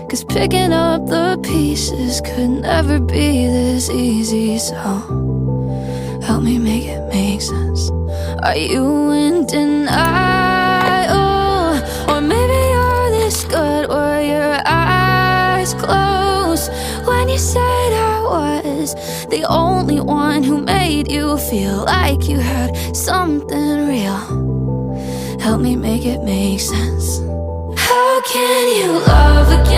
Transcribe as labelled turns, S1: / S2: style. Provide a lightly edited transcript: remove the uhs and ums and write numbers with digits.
S1: 'cause picking up the pieces could never be this easy. So help me make it make sense. Are you in denial? Or maybe you're this good where your eyes close when you said I was the only one who made you feel like you had something real. Help me make it make sense. How can you love again